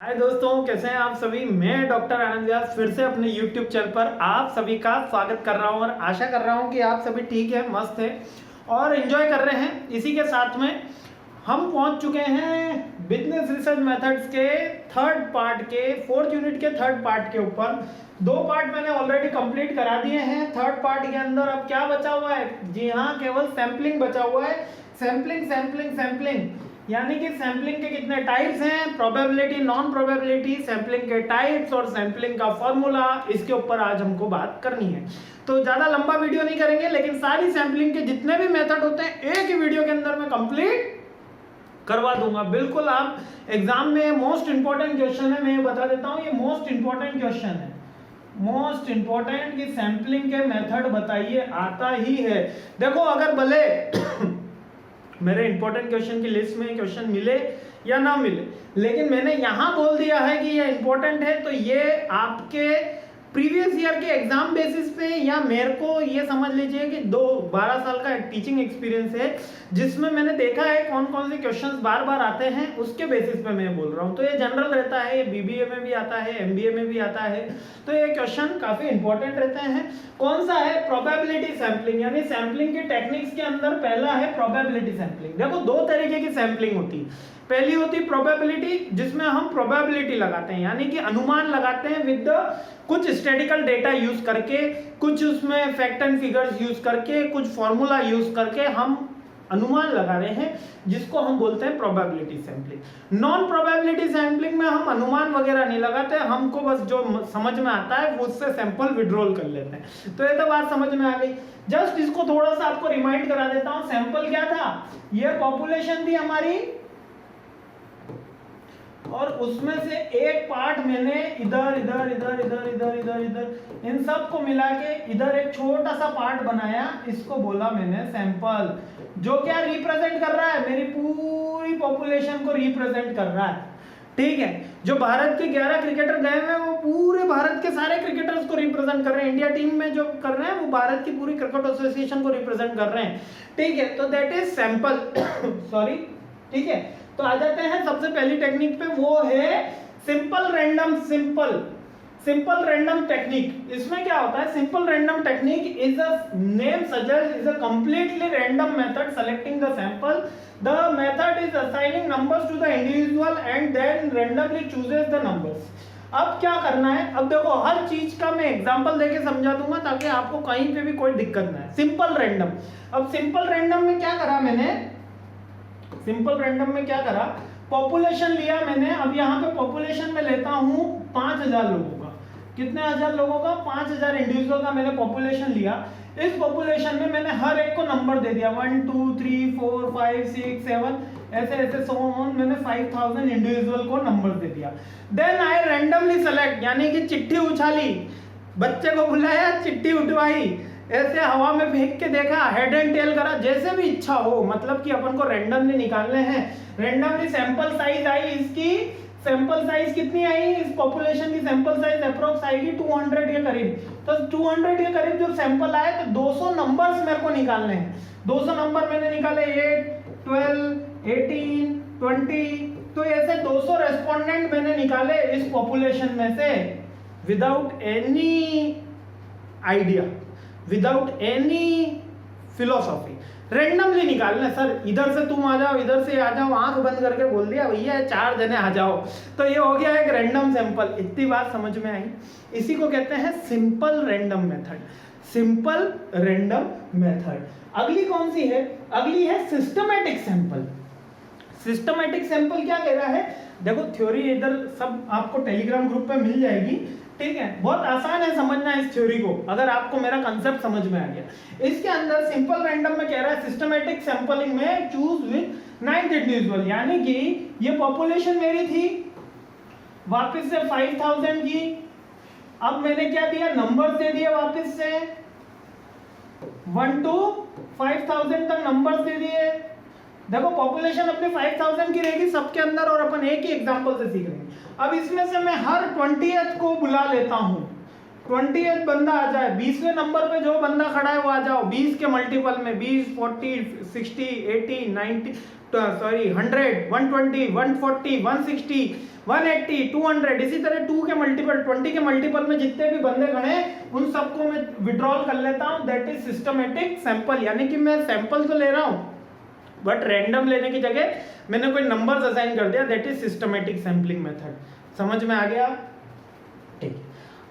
हाय दोस्तों, कैसे हैं आप सभी। मैं डॉक्टर आनंद व्यास फिर से अपने YouTube चैनल पर आप सभी का स्वागत कर रहा हूं और आशा कर रहा हूं कि आप सभी ठीक है, मस्त है और एंजॉय कर रहे हैं। इसी के साथ में हम पहुंच चुके हैं बिजनेस रिसर्च मेथड्स के थर्ड पार्ट के फोर्थ यूनिट के थर्ड पार्ट के ऊपर। दो पार्ट मैंने ऑलरेडी कंप्लीट करा दिए हैं। थर्ड पार्ट के अंदर अब क्या बचा हुआ है? जी हाँ, केवल सैंपलिंग बचा हुआ है। सैंपलिंग सैंपलिंग सैंपलिंग यानी कि सैंपलिंग के कितने टाइप्स हैं, प्रोबेबिलिटी, नॉन प्रोबेबिलिटी, सैंपलिंग के टाइप्स और सैंपलिंग का फॉर्मूला, इसके ऊपर आज हमको बात करनी है। तो ज्यादा लंबा वीडियो नहीं करेंगे, लेकिन सारी सैंपलिंग के जितने भी मेथड होते हैं एक ही वीडियो के अंदर मैं कंप्लीट करवा दूंगा। बिल्कुल, आप एग्जाम में मोस्ट इंपॉर्टेंट क्वेश्चन है, मैं ये बता देता हूँ, ये मोस्ट इंपॉर्टेंट क्वेश्चन है। मोस्ट इंपॉर्टेंट कि सैंपलिंग के मेथड बताइए, आता ही है। देखो, अगर भले मेरे इंपॉर्टेंट क्वेश्चन की लिस्ट में क्वेश्चन मिले या ना मिले, लेकिन मैंने यहां बोल दिया है कि ये इंपॉर्टेंट है, तो ये आपके प्रीवियस ईयर के एग्जाम बेसिस पे, या मेरे को ये समझ लीजिए कि 12 साल का टीचिंग एक्सपीरियंस है, जिसमें मैंने देखा है कौन कौन से क्वेश्चंस बार बार आते हैं, उसके बेसिस पे मैं बोल रहा हूँ। तो ये जनरल रहता है, ये बीबीए में भी आता है, एमबीए में भी आता है, तो ये क्वेश्चन काफी इंपॉर्टेंट रहते हैं। कौन सा है? प्रोबेबिलिटी सैंपलिंग, यानी सैंपलिंग के टेक्निक्स के अंदर पहला है प्रोबेबिलिटी सैंपलिंग। देखो, दो तरीके की सैंपलिंग होती है। पहली होती प्रोबेबिलिटी, जिसमें हम प्रोबेबिलिटी लगाते हैं, यानी कि अनुमान लगाते हैं विद कुछ स्टैटिकल डेटा यूज करके, कुछ उसमें फैक्ट एंड फिगर्स यूज करके, कुछ फॉर्मूला यूज करके हम अनुमान लगा रहे हैं, जिसको हम बोलते हैं probability sampling. Non probability sampling में हम अनुमान वगैरह नहीं लगाते, हमको बस जो समझ में आता है उससे सैंपल विड्रॉल कर लेते हैं। तो ये तो बात समझ में आ गई। जस्ट इसको थोड़ा सा आपको रिमाइंड करा देता हूं। सैंपल क्या था? ये पॉपुलेशन थी हमारी, और उसमें से एक पार्ट मैंने इधर इधर इधर इधर इधर इधर इधर इन सब को मिला के इधर एक छोटा सा पार्ट बनाया, इसको बोला मैंने सैंपल। जो क्या रिप्रेजेंट कर रहा है? मेरी पूरी पॉपुलेशन को रिप्रेजेंट कर रहा है। ठीक है, जो भारत के 11 क्रिकेटर गए हुए हैं, वो पूरे भारत के सारे क्रिकेटर्स को रिप्रेजेंट कर रहे हैं। इंडिया टीम में जो कर रहे हैं वो भारत की पूरी क्रिकेट एसोसिएशन को रिप्रेजेंट कर रहे हैं। ठीक है, तो दैट इज सैंपल। सॉरी, ठीक है। तो आ जाते हैं सबसे पहली टेक्निक पे, वो है सिंपल रैंडम टेक्निक। इसमें क्या होता है? Simple random technique is a name suggest is a completely random method selecting the sample. The method is assigning numbers to the individual and then randomly chooses the numbers. अब क्या करना है? अब देखो, हर चीज का मैं एग्जांपल देके समझा दूंगा ताकि आपको कहीं पे भी कोई दिक्कत ना है। सिंपल रैंडम, अब सिंपल रैंडम में क्या करा मैंने? सिंपल रैंडम में क्या करा? पॉपुलेशन लिया मैंने। अब यहाँ पे पॉपुलेशन में लेता हूँ 5000 लोगों का। कितने हजार लोगों का? 5000 इंडिविजुअल का मैंने पॉपुलेशन लिया। इस पॉपुलेशन में मैंने हर एक को नंबर दे दिया, 1 2 3 4 5 6 7 ऐसे ऐसे सो ऑन। मैंने 5000 इंडिविजुअल को नंबर दे दिया। देन आई रैंडमली सेलेक्ट, यानी कि चिट्ठी उछाली, बच्चे को बुलाया, चिट्ठी उठवाई, ऐसे हवा में फेंक के देखा, हेड एंड टेल करा, जैसे भी इच्छा हो। मतलब कि अपन को रैंडमली निकालने हैं। रैंडमली सैंपल साइज आई, इसकी सैंपल साइज कितनी आई? इस पॉपुलेशन की सैंपल साइज अप्रोक्स आएगी 200 के करीब। तो 200 के करीब जो सैंपल आए, तो 200 नंबर्स मेरे को निकालने हैं। 200 नंबर मैंने निकाले, 8 12 18 20। तो ऐसे 200 रेस्पोंडेंट मैंने निकाले इस पॉपुलेशन में से, without any idea, without any philosophy, randomly निकालना। सर इधर से तुम आ जाओ, इधर से आ जाओ, आंख बंद करके बोल दिया, भैया 4 जने आ जाओ, तो ये हो गया एक रैंडम सैंपल। इतनी बात समझ में आई? इसी को कहते हैं simple random method. Simple random method. अगली कौन सी है? अगली है सिस्टमैटिक सैंपल। सिस्टमैटिक सैंपल क्या कह रहा है? देखो, थ्योरी इधर सब आपको टेलीग्राम ग्रुप पे मिल जाएगी। ठीक है, बहुत आसान है समझना इस थ्योरी को, अगर आपको मेरा कंसेप्ट समझ में आ गया। इसके अंदर सिंपल रैंडम में कह रहा है सिस्टमैटिक सैंपलिंग में चूज विद 9th इंडिविजुअल, यानी कि ये पॉपुलेशन मेरी थी वापस से 5000 की। अब मैंने क्या दिया? नंबर दे दिया वापस से 1 to 5000 तक नंबर दे दिए। देखो, पॉपुलेशन अपनी 5000 की रहेगी सबके अंदर, और अपन एक ही एग्जांपल से सीख रहे हैं। अब इसमें से मैं हर 20th को बुला लेता हूं। 20th बंदा आ जाए, 20वें नंबर पे जो बंदा खड़ा है वो आ जाओ। 20 के मल्टीपल में 20 40 60 80 90 सॉरी 100, 120, 140, 160, 180, 200, इसी तरह 2 के मल्टीपल 20 के मल्टीपल में जितने भी बंदे खड़े हैं उन सबको मैं विड्रॉल कर लेता हूं। दैट इज सिस्टमेटिक सैंपल, यानी कि मैं सैंपल तो ले रहा हूं बट रैंडम लेने की जगह मैंने कोई नंबर्स असाइन कर दिया। That is systematic sampling method. समझ में आ गया? ठीक।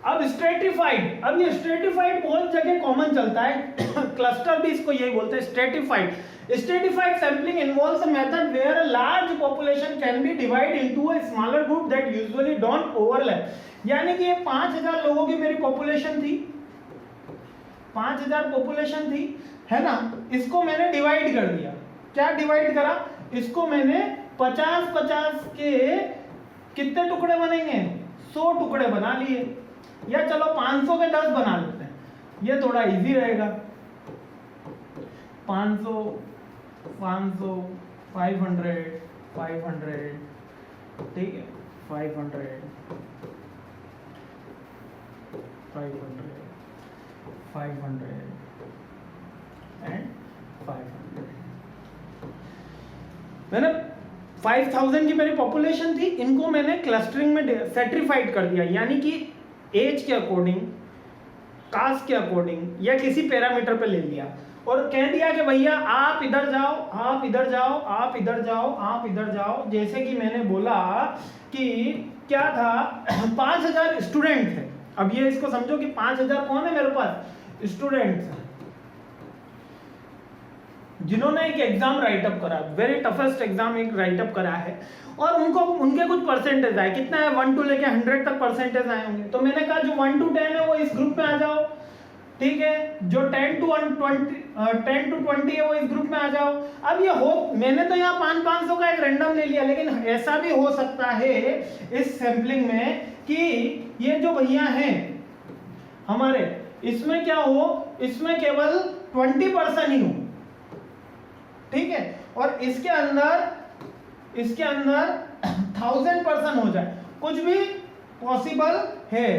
अब स्ट्रेटिफाइड, अब ये स्ट्रेटिफाइड बहुत जगह कॉमन चलता है क्लस्टर भी इसको यही बोलते हैं, stratified. Stratified sampling involves a method where a large population can be divided into a smaller group that usually don't overlap. यानी कि 5000 लोगों की मेरी पॉपुलेशन थी, 5000 पॉपुलेशन थी, है ना? इसको मैंने डिवाइड कर दिया। क्या डिवाइड करा? इसको मैंने 50-50 के कितने टुकड़े बनेंगे? 100 टुकड़े बना लिए, या चलो 500 के 10 बना लेते हैं, ये थोड़ा इजी रहेगा। 500, 500, 500, 500, ठीक है, 500, 500, 500 एंड 500। मैंने 5000 की मेरी पॉपुलेशन थी, इनको मैंने क्लस्टरिंग में सेट्रीफाइड कर दिया, यानी कि एज के अकॉर्डिंग, कास्ट के अकॉर्डिंग या किसी पैरामीटर पे ले लिया और कह दिया कि भैया आप इधर जाओ, आप इधर जाओ, आप इधर जाओ, आप इधर जाओ। जैसे कि मैंने बोला कि क्या था 5000 स्टूडेंट थे। अब ये इसको समझो कि 5000 कौन है मेरे पास? स्टूडेंट्स जिन्होंने एक एग्जाम राइटअप करा, वेरी टफेस्ट एग्जाम एक राइटअप करा है, और उनको उनके कुछ परसेंटेज आए। कितना है? 1 to लेके 100 तक परसेंटेज आए होंगे। तो मैंने कहा जो 1 to 10 है वो इस ग्रुप में आ जाओ, ठीक है, जो 10 to 20 है वो इस ग्रुप में आ जाओ। अब ये हो, मैंने तो यहाँ 500 का एक रैंडम ले लिया, लेकिन ऐसा भी हो सकता है इस सैंपलिंग में कि ये जो भैया हैं हमारे, इसमें क्या हो, इसमें केवल 20% ही हो, ठीक है, और इसके अंदर 1000% हो जाए। कुछ भी पॉसिबल है,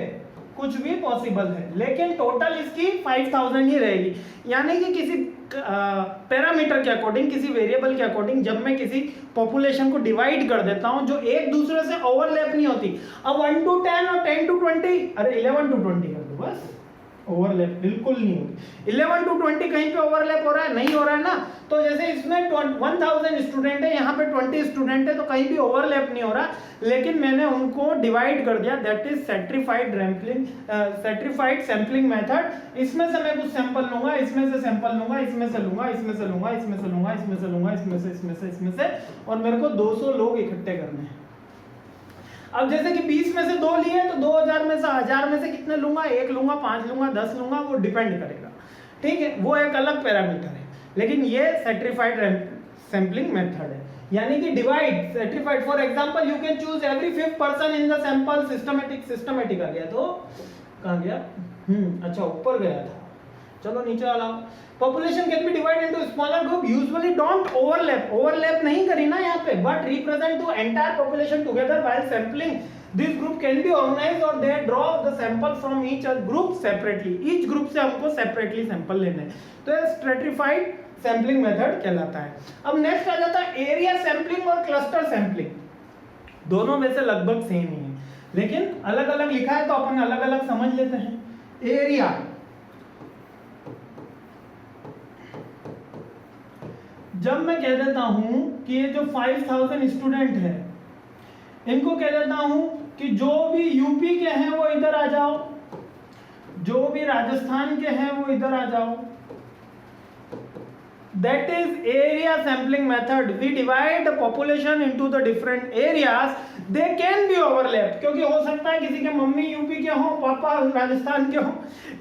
कुछ भी पॉसिबल है, लेकिन टोटल इसकी 5000 ही रहेगी। यानी कि किसी पैरामीटर के अकॉर्डिंग, किसी वेरिएबल के अकॉर्डिंग जब मैं किसी पॉपुलेशन को डिवाइड कर देता हूं जो एक दूसरे से ओवरलैप नहीं होती। अब 1 to 10 और 10 to 20, अरे 11 to 20 कर दो बस, ओवरलैप बिल्कुल नहीं होगी। 11 to 20 कहीं पे ओवरलैप हो रहा है? नहीं हो रहा है ना। तो जैसे इसमें 1000 स्टूडेंट है, यहाँ पे 20 स्टूडेंट है, तो कहीं भी ओवरलैप नहीं हो रहा, लेकिन मैंने उनको डिवाइड कर दिया। That is stratified sampling method. इसमें से मैं कुछ सैंपल लूंगा, इसमें से सैंपल लूंगा, इसमें से लूंगा, इसमें से लूंगा, इसमें से लूंगा, इसमें से लूंगा, इसमें से, इसमें से, इसमें से, और मेरे को 200 लोग इकट्ठे करने हैं। अब जैसे कि 20 में से 2 लिए तो 2000 में से 1000 में से कितने लूंगा? 1 लूंगा, 5 लूंगा, 10 लूंगा, वो डिपेंड करेगा, ठीक है, वो एक अलग पैरामीटर है। लेकिन ये सेट्रीफाइड सैंपलिंग मेथड है, यानी कि divide stratified. For example you can choose every 5th person in the sample. Systematic आ गया, तो कहां गया? अच्छा ऊपर गया था, चलो नीचे आ लाओ। Population can be divided into smaller group, usually don't overlap नहीं करी ना यहाँ पे, but represent to entire population together while sampling. This group can be organized or they draw the sample from each group separately. Each group से हमको separately sample लेने हैं, तो ये stratified sampling method कहलाता है। अब next आ जाता है area sampling और cluster sampling। दोनों में से लगभग सेम ही है, लेकिन अलग अलग लिखा है तो अपन अलग अलग समझ लेते हैं। एरिया, जब मैं कह देता हूं कि ये जो 5000 स्टूडेंट है, इनको कह देता हूं कि जो भी यूपी के हैं वो इधर आ जाओ, जो भी राजस्थान के हैं वो इधर आ जाओ। That is area sampling method. We divide the population into the different areas. They can be overlap, क्योंकि हो सकता है किसी के मम्मी यूपी के हों, पापा राजस्थान के हों,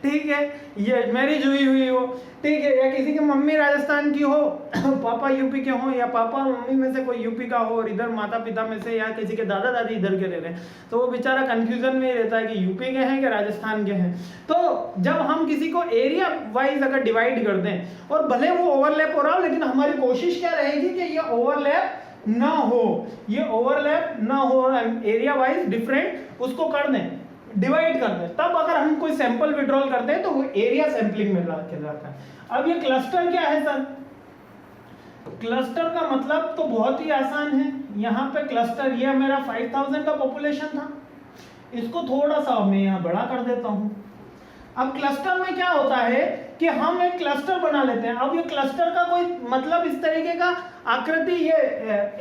ठीक है, ये मैरिज हुई हो, ठीक है, या किसी की मम्मी राजस्थान की हो, पापा यूपी के हों, या पापा मम्मी में से कोई यूपी का हो और इधर माता पिता में से या किसी के दादा दादी इधर के रह रहे हैं, तो वो बेचारा कंफ्यूजन में रहता है कि यूपी के हैं कि राजस्थान के हैं। तो जब हम किसी को एरिया वाइज अगर डिवाइड कर दें और भले वो ओवरलैप हो रहा हो, लेकिन हमारी कोशिश क्या रहेगी कि ये ओवरलैप ना हो, ये ओवरलैप ना हो, एरिया वाइज डिफरेंट उसको कर दें, डिवाइड कर दें, तब अगर हम कोई सैंपल विड्रॉल करते हैं तो वो एरिया सैंपलिंग में कहलाता है। अब ये क्लस्टर क्या है सर? क्लस्टर का मतलब तो बहुत ही आसान है। यहाँ पे क्लस्टर, ये मेरा 5000 का पॉपुलेशन था, इसको थोड़ा सा मैं यहाँ बड़ा कर देता हूँ। अब क्लस्टर में क्या होता है कि हम एक क्लस्टर बना लेते हैं। अब ये क्लस्टर का कोई मतलब इस तरीके का आकृति, ये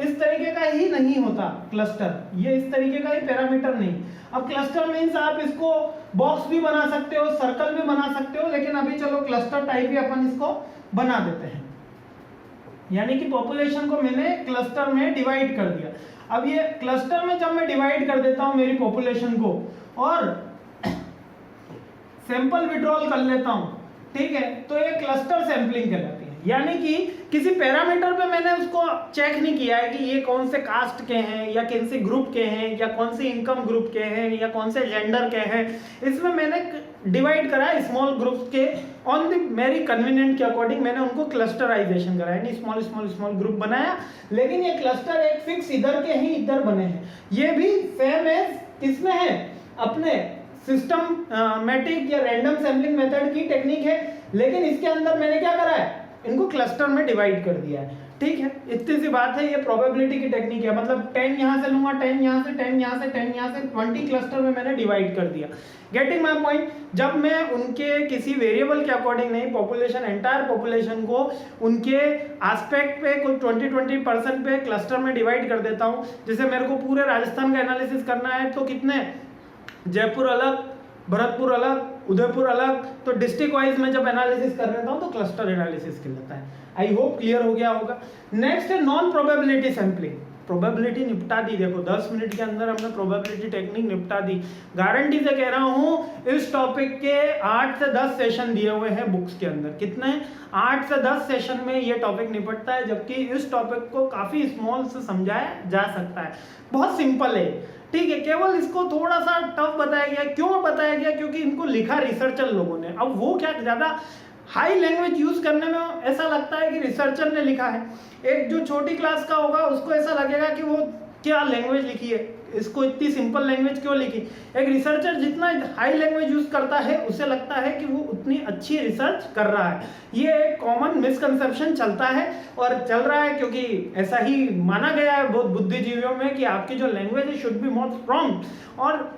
इस तरीके का ही नहीं होता क्लस्टर, ये इस तरीके का ही पैरामीटर नहीं। अब क्लस्टर मीन्स आप इसको बॉक्स भी बना सकते हो, सर्कल भी बना सकते हो, लेकिन अभी चलो क्लस्टर टाइप ही अपन इसको बना देते हैं। यानी कि पॉपुलेशन को मैंने क्लस्टर में डिवाइड कर दिया। अब ये क्लस्टर में जब मैं डिवाइड कर देता हूं मेरी पॉपुलेशन को और सैंपल विड्रॉल कर लेता हूं, ठीक है, तो ये क्लस्टर सैंपलिंग कहलाती है। यानी कि किसी पैरामीटर पे मैंने उसको चेक नहीं किया है कि ये कौन से कास्ट के हैं या कौन से ग्रुप के हैं या कौन से इनकम ग्रुप के हैं या कौन से जेंडर के हैं। इसमें मैंने डिवाइड करा है स्मॉल ग्रुप्स के, ऑन द मेरी कन्वीनियंट के अकॉर्डिंग मैंने उनको क्लस्टराइजेशन करा है, नहीं स्मॉल स्मॉल स्मॉल ग्रुप बनाया। लेकिन ये क्लस्टर एक फिक्स इधर के ही इधर बने हैं। ये भी सेम एज किसमें है, अपने सिस्टमैटिक या रैंडम सैम्पलिंग मेथड की टेक्निक है, लेकिन इसके अंदर मैंने क्या करा है, इनको क्लस्टर में डिवाइड कर दिया है। ठीक है, इतनी सी बात है। ये प्रोबेबिलिटी की टेक्निक है, मतलब 10 यहां से लूंगा, 10 यहां से, 10 यहां से, 10 यहां से, 20 क्लस्टर में मैंने डिवाइड कर दिया। Getting my point. जब मैं उनके किसी वेरिएबल के अकॉर्डिंग नहीं, पॉपुलेशन, एंटायर पॉपुलेशन को उनके एस्पेक्ट पे कुछ 20% पे क्लस्टर में डिवाइड कर देता हूं। जैसे मेरे को पूरे राजस्थान का एनालिसिस करना है तो कितने, जयपुर अलग, भरतपुर अलग, उदयपुर अलग, तो डिस्ट्रिक्ट वाइज में जब एनालिसिस कर लेता हूं तो क्लस्टर एनालिसिस कहलाता है। आई होप क्लियर हो गया होगा। नेक्स्ट है नॉन प्रोबेबिलिटी सैंपलिंग। प्रोबेबिलिटी निपटा दी, देखो 10 मिनट के अंदर हमने प्रोबेबिलिटी टेक्निक निपटा दी। गारंटी से कह रहा हूं इस टॉपिक के 8 से 10 सेशन दिए हुए हैं बुक्स के अंदर। कितने, 8 से 10 सेशन में ये टॉपिक निपटता है, जबकि इस टॉपिक को काफी स्मॉल से समझाया जा सकता है। बहुत सिंपल है, ठीक है, केवल इसको थोड़ा सा टफ बताया गया। क्यों बताया गया, क्योंकि इनको लिखा रिसर्चर लोगों ने। अब वो क्या ज्यादा हाई लैंग्वेज यूज करने में ऐसा लगता है कि रिसर्चर ने लिखा है। एक जो छोटी क्लास का होगा उसको ऐसा लगेगा कि वो क्या लैंग्वेज लिखी है, इसको इतनी सिंपल लैंग्वेज क्यों लिखी। एक रिसर्चर जितना हाई लैंग्वेज यूज करता है उसे लगता है कि वो उतनी अच्छी रिसर्च कर रहा है। ये एक कॉमन मिसकंसेप्शन चलता है और चल रहा है, क्योंकि ऐसा ही माना गया है बहुत बुद्धिजीवियों में कि आपकी जो लैंग्वेज है शुड बी मोर स्ट्रॉन्ग। और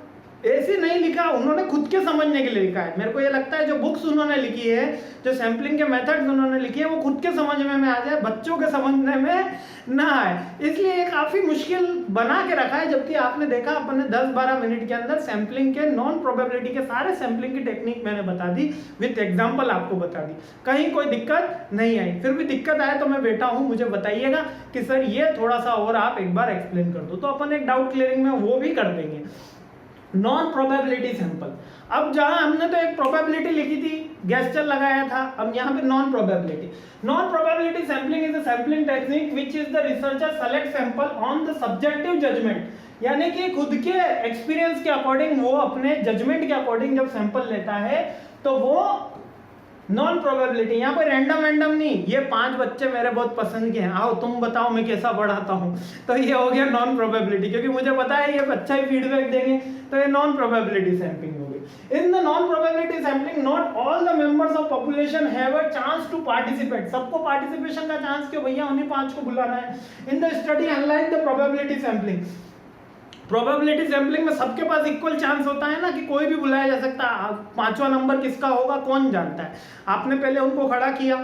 ऐसे नहीं लिखा, उन्होंने खुद के समझने के लिए लिखा है। मेरे को ये लगता है जो बुक्स उन्होंने लिखी है, जो सैम्पलिंग के मेथड्स उन्होंने लिखी है, वो खुद के समझ में आ जाए, बच्चों के समझने में ना आए, इसलिए ये काफी मुश्किल बना के रखा है। जबकि आपने देखा अपन ने 10-12 मिनट के अंदर सैम्पलिंग के नॉन प्रोबेबिलिटी के सारे सैम्पलिंग की टेक्निक मैंने बता दी, विथ एग्जाम्पल आपको बता दी, कहीं कोई दिक्कत नहीं आई। फिर भी दिक्कत आए तो मैं बेटा हूं, मुझे बताइएगा कि सर ये थोड़ा सा और आप एक बार एक्सप्लेन कर दो, तो अपन एक डाउट क्लियरिंग में वो भी कर देंगे। नॉन प्रोबेबिलिटी सैंपल, अब जहां हमने तो एक प्रोबेबिलिटी लिखी थी, गेस्चर लगाया था, अब यहाँ पे non probability. Non probability sampling is a sampling technique which is the researcher select sample on the subjective judgement, यानी कि खुद के एक्सपीरियंस के अकॉर्डिंग, वो अपने जजमेंट के अकॉर्डिंग जब सैंपल लेता है तो वो नॉन प्रोबेबिलिटी। यहाँ पर रैंडम नहीं, ये 5 बच्चे मेरे बहुत पसंद के हैं, आओ तुम बताओ मैं कैसा पढ़ाता हूँ, तो ये हो गया नॉन प्रोबेबिलिटी, क्योंकि मुझे पता है ये अच्छा ही फीडबैक देंगे, तो ये नॉन प्रोबेबिलिटी सैंपलिंग होगी। In the non probability sampling not all the members of population have a chance to participate. सबको पार्टिसिपेशन का चांस क्यों भैया, उन्हीं 5 को बुलाना है in the study, unlike the probability sampling. Probability sampling में सबके पास इक्वल चांस होता है ना, कि कोई भी बुलाया जा सकता है। 5वां नंबर किसका होगा कौन जानता है। आपने पहले उनको खड़ा किया,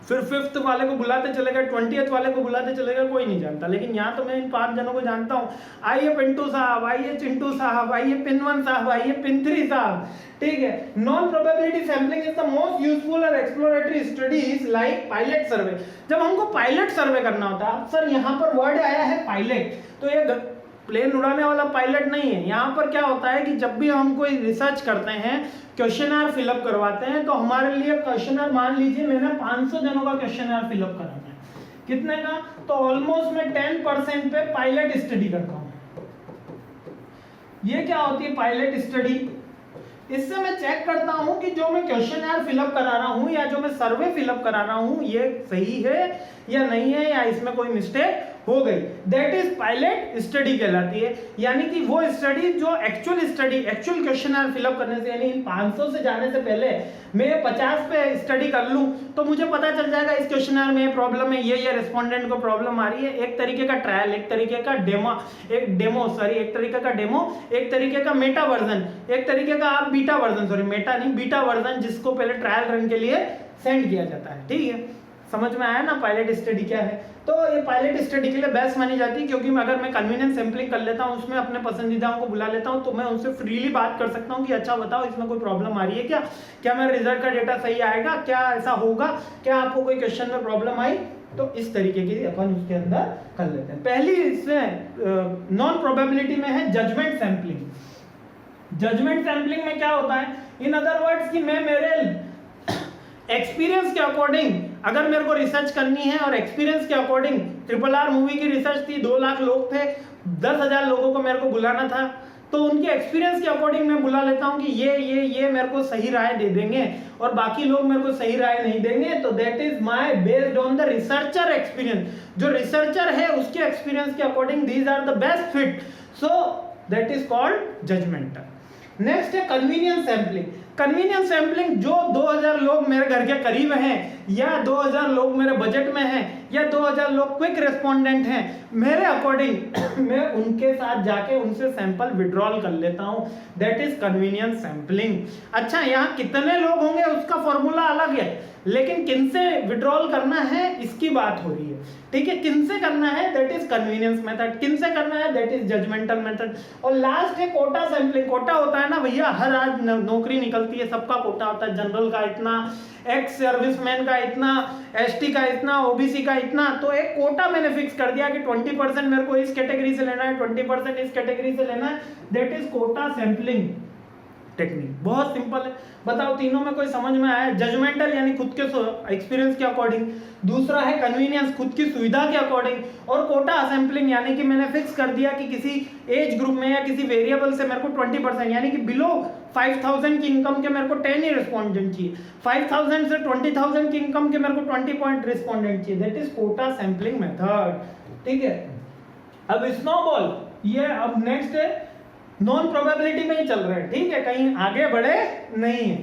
फिर 5th वाले को बुलाते चले गए, 20th वाले को बुलाते चले गए, कोई नहीं जानता। लेकिन यहाँ तो मैं इन 5 जनों को जानता हूँ, आइए पिंटू साहब, आइए चिंटू साहब, आइए पिन 1 साहब, आइए पिन 3 साहब, ठीक है। Non probability sampling is the most useful और एक्सप्लोरेटरी स्टडीज लाइक पायलट सर्वे। जब हमको पायलट सर्वे करना होता है, सर यहाँ पर वर्ड आया है पायलट, तो ये प्लेन उड़ाने वाला पायलट नहीं है। यहाँ पर क्या होता है कि जब भी हम कोई रिसर्च करते हैं, क्वेश्चनर फिलअप करवाते हैं, तो हमारे लिए क्वेश्चनर, मान लीजिए मैंने 500 जनों का क्वेश्चनर फिलअप कराना है, कितने का, तो ऑलमोस्ट मैं 10% पे पायलट स्टडी करता हूँ। ये क्या होती है पायलट स्टडी, इससे मैं चेक करता हूं कि जो मैं क्वेश्चनर फिलअप करा रहा हूं या जो मैं सर्वे फिलअप करा रहा हूं ये सही है या नहीं है, या इसमें कोई मिस्टेक हो गई, दैट इज पायलट स्टडी कहलाती है। यानी कि वो स्टडी जो एक्चुअल क्वेश्चन फिलअप करने से, यानी इन 500 से जाने से पहले मैं 50 पे स्टडी कर लूं तो मुझे पता चल जाएगा इस क्वेश्चन में प्रॉब्लम है, ये रेस्पोंडेंट को प्रॉब्लम आ रही है। एक तरीके का ट्रायल, एक तरीके का डेमो, एक तरीके का मेटा वर्जन, एक तरीके का आप बीटा वर्जन, सॉरी मेटा नहीं बीटा वर्जन, जिसको पहले ट्रायल रन के लिए सेंड किया जाता है। ठीक है, समझ में आया ना पायलट स्टडी क्या है। तो ये पायलट स्टडी के लिए बेस्ट मानी जाती है, क्योंकि अगर मैं कन्वीनियंस सैंपलिंग कर लेता हूँ, उसमें अपने पसंदीदाओं को बुला लेता हूँ, तो मैं उनसे फ्रीली बात कर सकता हूँ कि अच्छा बताओ इसमें कोई प्रॉब्लम आ रही है क्या मेरा रिजल्ट का डेटा सही आएगा, क्या ऐसा होगा, क्या आपको कोई क्वेश्चन में प्रॉब्लम आई, तो इस तरीके की अपन उसके अंदर कर लेते हैं। पहली इसमें नॉन प्रोबेबिलिटी में है जजमेंट सैंपलिंग। जजमेंट सैंपलिंग में क्या होता है, इन अदर वर्ड्स कि मैं मेरे एक्सपीरियंस के अकॉर्डिंग, अगर मेरे को रिसर्च करनी है और एक्सपीरियंस के अकॉर्डिंग, RRR मूवी की रिसर्च थी, 2 लाख लोग थे, 10,000 लोगों को मेरे को बुलाना था, तो उनके एक्सपीरियंस के अकॉर्डिंग मैं बुला लेता हूं कि ये मेरे को सही राय दे देंगे और बाकी लोग मेरे को सही राय नहीं देंगे, तो that is my based on the researcher experience. जो रिसर्चर है उसके एक्सपीरियंस के according these are the best fit, so that is called judgemental. Next है कन्वीनियंस सैंपलिंग। कन्वीनियंस सैंपलिंग, जो 2000 लोग मेरे घर के करीब हैं, या 2000 लोग मेरे बजट में हैं, या 2000 लोग क्विक रेस्पोंडेंट हैं, मेरे अकॉर्डिंग मैं उनके साथ जाके उनसे सैंपल विड्रॉल कर लेता हूं, दैट इज कन्वीनियंस सैंपलिंग। अच्छा, यहाँ कितने लोग होंगे उसका फॉर्मूला अलग है, लेकिन किनसे विड्रॉल करना है इसकी बात हो रही है। ठीक है, किनसे करना है दैट इज कन्वीनियंस मेथड, किनसे करना है दैट इज जजमेंटल मेथड। और लास्ट है कोटा सैंपलिंग। कोटा होता है ना भैया, हर आज नौकरी निकलती है, सबका कोटा होता है, जनरल का इतना, एक्स सर्विसमैन का इतना, एसटी का इतना, ओबीसी का इतना, तो एक कोटा मैंने फिक्स कर दिया कि 20% मेरे को इस कैटेगरी से लेना है, 20% इस कैटेगरी से लेना है, that is quota sampling technique. बहुत सिंपल है, बताओ तीनों में कोई समझ में आया? जजमेंटल यानी खुद के एक्सपीरियंस के अकॉर्डिंग, दूसरा है कन्वीनियंस खुद की सुविधा के अकॉर्डिंग, और कोटा सैंपलिंग यानी कि मैंने फिक्स कर दिया कि किसी एज ग्रुप में या किसी वेरिएबल से मेरे को 20% यानी कि बिलो 5000 की इनकम के मेरे को 10 ही रिस्पॉन्डेंट चाहिए, 5000 से 20,000 की इनकम के मेरे को 20 पॉइंट रिस्पॉन्डेंट चाहिए, that is quota sampling method. ठीक है, अब स्नोबॉल, ये अब नेक्स्ट है, नॉन प्रोबेबिलिटी में ही चल रहा है। ठीक है, कहीं आगे बढ़े नहीं है।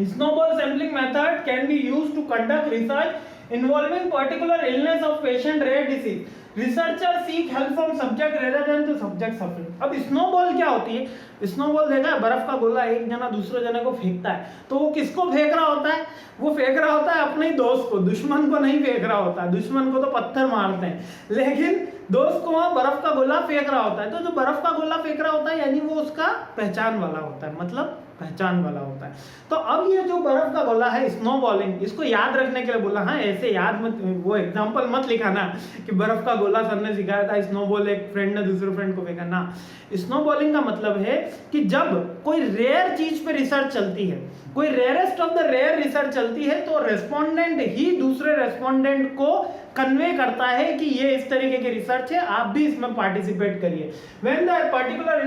Snowball sampling method can be used to conduct research involving particular illness of patient, rare disease. Researcher seek help from subject rather than to subject suffering. अब स्नोबॉल क्या होती है? स्नोबॉल देखा है, बर्फ का गोला एक जना दूसरे जने को फेंकता है, तो वो किसको फेंक रहा होता है? वो फेंक रहा होता है अपने ही दोस्त को, दुश्मन को नहीं फेंक रहा होता। दुश्मन को तो पत्थर मारते हैं, लेकिन दोस्त को वहां बर्फ का गोला फेंक रहा होता है। तो जो बर्फ का गोला फेंक रहा होता है यानी वो उसका पहचान वाला होता है, मतलब पहचान वाला होता है। तो अब ये जो बर्फ का गोला है स्नोबॉलिंग, इसको याद रखने के लिए बोला, हाँ ऐसे याद मत, वो एग्जांपल मत लिखाना कि बर्फ का गोला सर ने सिखाया था, स्नोबॉल एक फ्रेंड ने दूसरे फ्रेंड को फेंका ना। स्नोबॉलिंग का मतलब है कि जब कोई रेयर चीज पे रिसर्च चलती है, कोई rarest of the rare research चलती है, तो रेस्पोंडेंट ही दूसरे रेस्पोंडेंट को कन्वे करता है कि ये इस तरीके की रिसर्च है, आप भी इसमें पार्टिसिपेट करिए। When the particular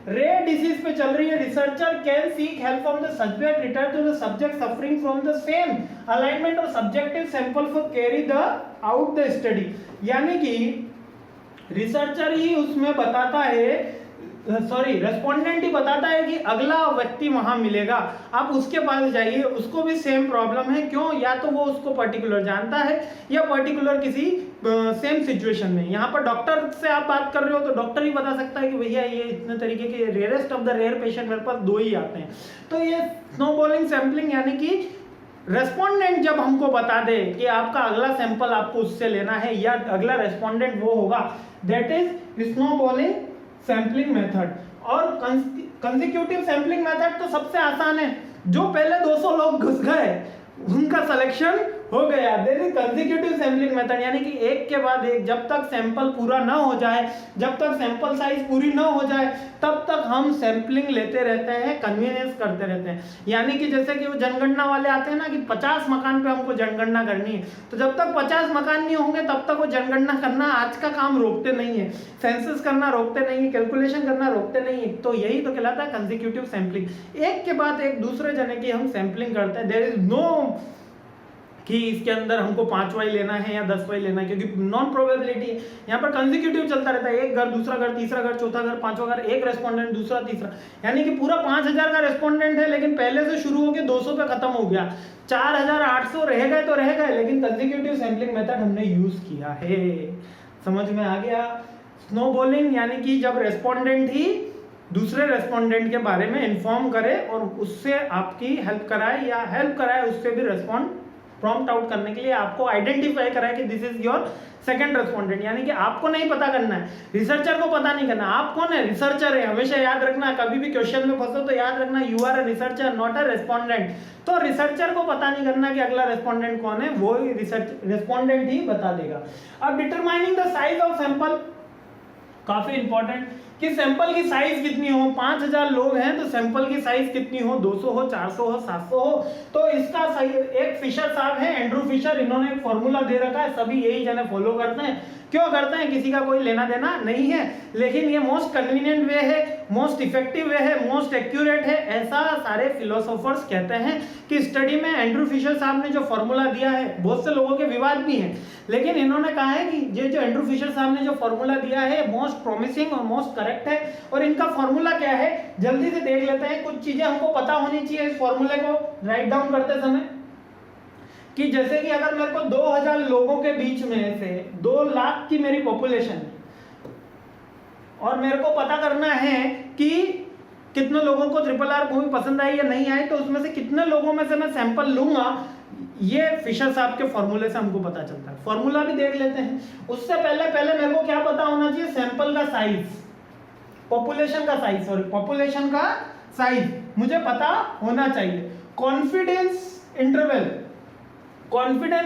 rare disease पे चल रही है, researcher can seek help from the subject, return to the subject suffering from the same alignment और subjective sample for carry the out the study. यानी कि रिसर्चर ही उसमें बताता है, सॉरी रेस्पोंडेंट ही बताता है कि अगला व्यक्ति वहां मिलेगा, आप उसके पास जाइए, उसको भी सेम प्रॉब्लम है। क्यों? या तो वो उसको पर्टिकुलर जानता है या पर्टिकुलर किसी सेम सिचुएशन में। यहाँ पर डॉक्टर से आप बात कर रहे हो तो डॉक्टर ही बता सकता है कि भैया ये इतने तरीके के rarest of the rare patient मेरे पास 2 ही आते हैं। तो ये स्नोबॉलिंग सैंपलिंग यानी कि रेस्पोंडेंट जब हमको बता दे कि आपका अगला सैंपल आपको उससे लेना है या अगला रेस्पोंडेंट वो होगा, that is snowballing sampling method. और कंसेक्यूटिव सैंपलिंग मेथड तो सबसे आसान है, जो पहले 200 लोग घुस गए उनका सिलेक्शन हो गया, there is consecutive sampling method, यानी कि एक के बाद एक, जब तक सैंपल पूरा ना हो जाए, जब तक सैंपल साइज पूरी ना हो जाए, तब तक हम सैंपलिंग लेते रहते हैं, कन्वीनियंस करते रहते हैं। यानी कि जैसे कि वो जनगणना वाले आते हैं ना कि 50 मकान पे हमको जनगणना करनी है, तो जब तक 50 मकान नहीं होंगे तब तक वो जनगणना करना आज का काम रोकते नहीं है, सेंसस करना रोकते नहीं है, कैलकुलेशन करना रोकते नहीं है। तो यही तो कहलाता है कंसेक्यूटिव सैंपलिंग, एक के बाद एक दूसरे जने की हम सैंपलिंग करते हैं। देयर इज नो कि इसके अंदर हमको 5 वाई लेना है या 10 वाई लेना है, क्योंकि नॉन प्रोबेबिलिटी है। यहाँ पर कंसेक्यूटिव चलता रहता है, एक घर, दूसरा घर, तीसरा घर, चौथा घर, पांचवा घर, एक रेस्पोंडेंट, दूसरा, तीसरा, यानी कि पूरा 5000 का रेस्पोंडेंट है, लेकिन पहले से शुरू होकर 200 पे खत्म हो गया। 4800 रह गए तो रह गए, लेकिन कंसेक्यूटिव सैंपलिंग मेथड हमने यूज किया है। समझ में आ गया? स्नोबॉलिंग यानी कि जब रेस्पोंडेंट ही दूसरे रेस्पोंडेंट के बारे में इन्फॉर्म करे और उससे आपकी हेल्प कराए, या हेल्प कराए उससे भी रेस्पॉन्ड प्रॉम्प्ट आउट करने के लिए आपको आइडेंटिफाई कराए कि this is your second respondent. यानी कि आपको नहीं पता करना है, रिसर्चर को पता नहीं करना। आप कौन है? रिसर्चर है। हमेशा याद रखना, कभी भी क्वेश्चन में फंसो तो याद रखना, you are a researcher not a respondent. तो रिसर्चर को पता नहीं करना कि अगला रेस्पोंडेंट कौन है, वो रेस्पोंडेंट ही बता देगा। अब determining the size of sample, काफी इंपॉर्टेंट, कि सैंपल की साइज कितनी हो। 5000 लोग हैं तो सैंपल की साइज कितनी हो, 200 हो, 400 हो, 700 हो। तो इसका सही, एक फिशर साहब है, एंड्रू फिशर, इन्होंने एक फॉर्मूला दे रखा है, सभी यही जने फॉलो करते हैं। क्यों करते हैं? किसी का कोई लेना देना नहीं है, लेकिन ये मोस्ट कन्वीनियंट वे है, मोस्ट इफेक्टिव वे है, मोस्ट एक्यूरेट है, ऐसा सारे फिलोसोफर्स कहते हैं। कि स्टडी में एंड्रू फिशर साहब ने जो फॉर्मूला दिया है, बहुत से लोगों के विवाद भी हैं, लेकिन इन्होंने कहा है कि ये जो एंड्रू फिशर साहब ने जो फॉर्मूला दिया है मोस्ट प्रॉमिसिंग और मोस्ट करेक्ट है। और इनका फॉर्मूला क्या है, जल्दी से देख लेते हैं। कुछ चीजें हमको पता होनी चाहिए इस फॉर्मूले को राइट डाउन करते समय, कि जैसे कि अगर मेरे को 2000 लोगों के बीच में से 2 लाख की मेरी पॉपुलेशन है, और मेरे को पता करना है कि कितने लोगों को ट्रिपल आर मूवी पसंद आई या नहीं आई, तो उसमें से कितने लोगों में से मैं सैंपल लूंगा, ये फिशर साहब के फॉर्मूले से हमको पता चलता है। फॉर्मूला भी देख लेते हैं। उससे पहले मेरे को क्या पता होना चाहिए, सैंपल का साइज, पॉपुलेशन का साइज, सॉरी पॉपुलेशन का साइज मुझे पता होना चाहिए। कॉन्फिडेंस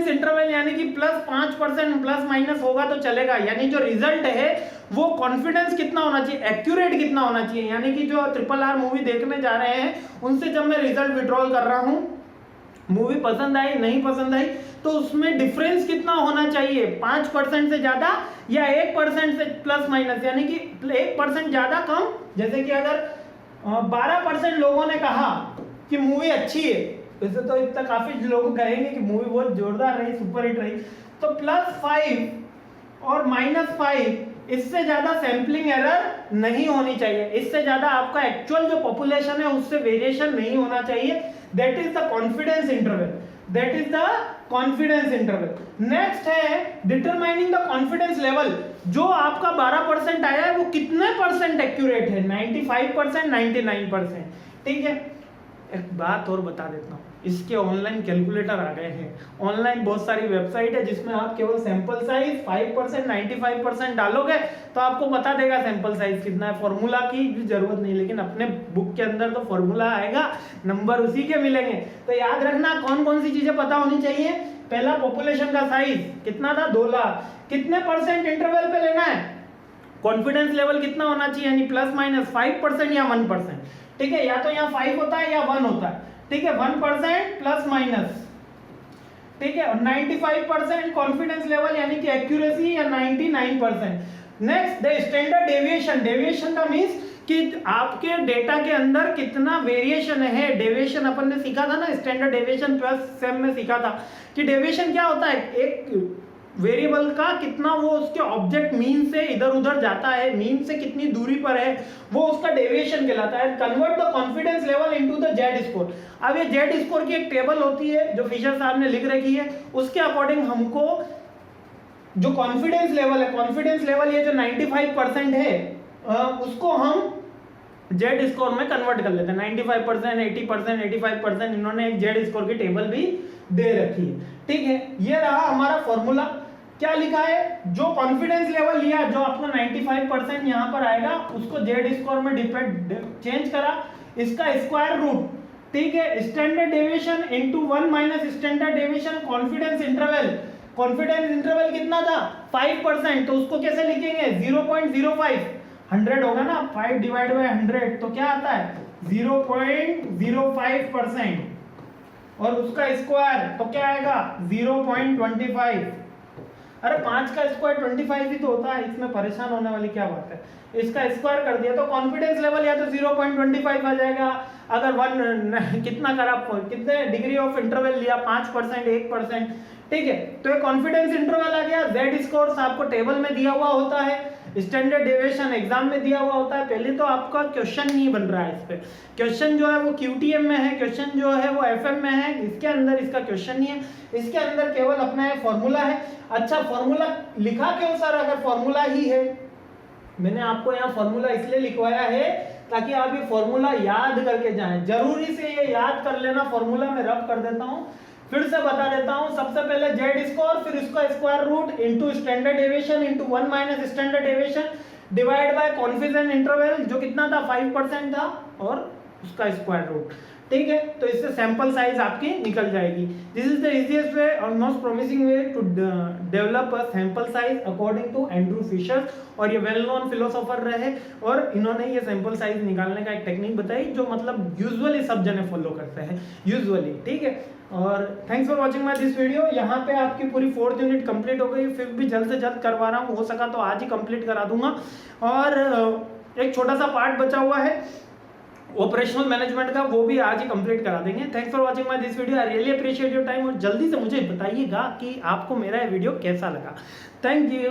इंटरवल यानी कि +5% प्लस माइनस होगा तो चलेगा, यानी जो रिजल्ट है वो कॉन्फिडेंस कितना होना चाहिए, एक्यूरेट कितना होना चाहिए। यानी कि जो ट्रिपल आर मूवी देखने जा रहे हैं उनसे जब मैं रिजल्ट विड्रॉल कर रहा हूं, मूवी पसंद आई नहीं पसंद आई, तो उसमें डिफरेंस कितना होना चाहिए, 5% से ज्यादा या 1% से प्लस माइनस, यानी कि 1% ज्यादा कम। जैसे कि अगर 12% लोगों ने कहा कि मूवी अच्छी है, वैसे तो इतना काफी लोग कहेंगे कि मूवी बहुत जोरदार रही, सुपर हिट रही, तो +5 और -5, इससे ज्यादा सैंपलिंग एरर नहीं होनी चाहिए, इससे ज्यादा आपका एक्चुअल जो पॉपुलेशन है उससे वेरिएशन नहीं होना चाहिए। That is the confidence interval. Next है डिटरमाइनिंग द कॉन्फिडेंस लेवल। जो आपका 12% आया है वो कितने परसेंट एक्यूरेट है, 95%, 99%। ठीक है, एक बात और बता देता हूँ, इसके ऑनलाइन कैलकुलेटर आ गए हैं। ऑनलाइन बहुत सारी वेबसाइट है जिसमें आप केवल सैंपल साइज 5%, 95% डालोगे तो आपको बता देगा सैंपल साइज कितना है। फॉर्मूला की भी जरूरत नहीं, लेकिन अपने बुक के अंदर तो फॉर्मूला आएगा, नंबर उसी के मिलेंगे। तो याद रखना कौन कौन सी चीजें पता होनी चाहिए। पहला, पॉपुलेशन का साइज कितना था, 2 लाख, कितने परसेंट इंटरवल पे लेना है, कॉन्फिडेंस लेवल कितना होना चाहिए, यानी +-5% या 1%। ठीक है, या तो यहाँ 5 होता है या 1 होता है। ठीक है, 1% प्लस माइनस। ठीक है, और 95% कॉन्फिडेंस लेवल यानी कि एक्यूरेसी, या 99%। Next, the standard deviation. Deviation का मींस कि आपके डेटा के अंदर कितना वेरिएशन है। डेविएशन अपन ने सीखा था ना, स्टैंडर्ड डेविएशन प्लस सेम में सीखा था कि डेविएशन क्या होता है, एक वेरिएबल का कितना वो उसके ऑब्जेक्ट मीन से इधर उधर जाता है, मीन से कितनी दूरी पर है, वो उसका डेविएशन कहलाता है। Convert the confidence level into the Z score. अब ये जेड स्कोर की एक टेबल होती है जो फिशर साहब ने लिख रखी है, उसके अकॉर्डिंग हमको जो कॉन्फिडेंस लेवल है, कॉन्फिडेंस लेवल ये जो 95% है, उसको हम जेड स्कोर में कन्वर्ट कर लेते हैं। 95%, 80%, 85%, इन्होंने एक जेड स्कोर की टेबल भी दे रखी है। ठीक है, ये रहा हमारा फॉर्मूला। क्या लिखा है, जो कॉन्फिडेंस लेवल लिया, जो आपका 95% यहां पर आएगा, उसको जेड स्कोर में चेंज करा, इसका स्क्वायर रूट। ठीक है, standard deviation into 1 minus standard deviation confidence interval. Confidence interval कितना था, 5%, तो उसको कैसे लिखेंगे, 0.05, 100 होगा ना, 5 डिवाइड बाय 100 तो क्या आता है 0.05%, और उसका स्क्वायर तो क्या आएगा 0.25। अरे 5 का स्क्वायर 25 ही तो होता है, इसमें परेशान होने वाली क्या बात है। इसका स्क्वायर कर दिया तो कॉन्फिडेंस लेवल या तो 0.25 आ जाएगा, अगर वन कितना करा, कितने डिग्री ऑफ इंटरवल लिया, 5%, 1%, ठीक है। तो ये कॉन्फिडेंस इंटरवल आ गया। जेड स्कोर्स आपको टेबल में दिया हुआ होता है, स्टैंडर्ड डेविएशन एग्जाम में दिया हुआ होता है। पहले तो आपका क्वेश्चन नहीं बन रहा है, इस पे क्वेश्चन जो है वो क्यूटीएम में है, क्वेश्चन जो है वो एफएम में है, इसके अंदर इसका क्वेश्चन नहीं है, इसके अंदर केवल अपना है फॉर्मूला है। अच्छा फॉर्मूला लिखा क्यों सर, अगर फॉर्मूला ही है, मैंने आपको यहाँ फॉर्मूला इसलिए लिखवाया है ताकि आप ये फॉर्मूला याद करके जाएं। जरूरी से ये याद कर लेना, फॉर्मूला में रब कर देता हूँ, फिर से बता देता हूं। सबसे पहले जेड स्क्वायर, फिर उसका square root into standard deviation into 1 minus standard deviation divide by confidence interval जो कितना था 5% था, और उसका स्क्वायर रूट, ठीक है। तो इससे सैंपल साइज आपकी निकल जाएगी। This is the easiest way और most promising way to develop a sample size according to Andrew Fisher, और ये वेल नोन फिलोसोफर रहे, और इन्होंने ये सैंपल साइज निकालने का एक टेक्निक बताई जो मतलब यूजुअली सब जने फॉलो करते हैं यूजुअली, ठीक है। और thanks for watching my this video. यहाँ पे आपकी पूरी 4th यूनिट कंप्लीट हो गई, फिर भी जल्द से जल्द करवा रहा हूँ, हो सका तो आज ही कंप्लीट करा दूंगा। और एक छोटा सा पार्ट बचा हुआ है ऑपरेशनल मैनेजमेंट का, वो भी आज ही कंप्लीट करा देंगे। Thanks for watching my this video, I really appreciate your time, और जल्दी से मुझे बताइएगा कि आपको मेरा ये वीडियो कैसा लगा। Thank you.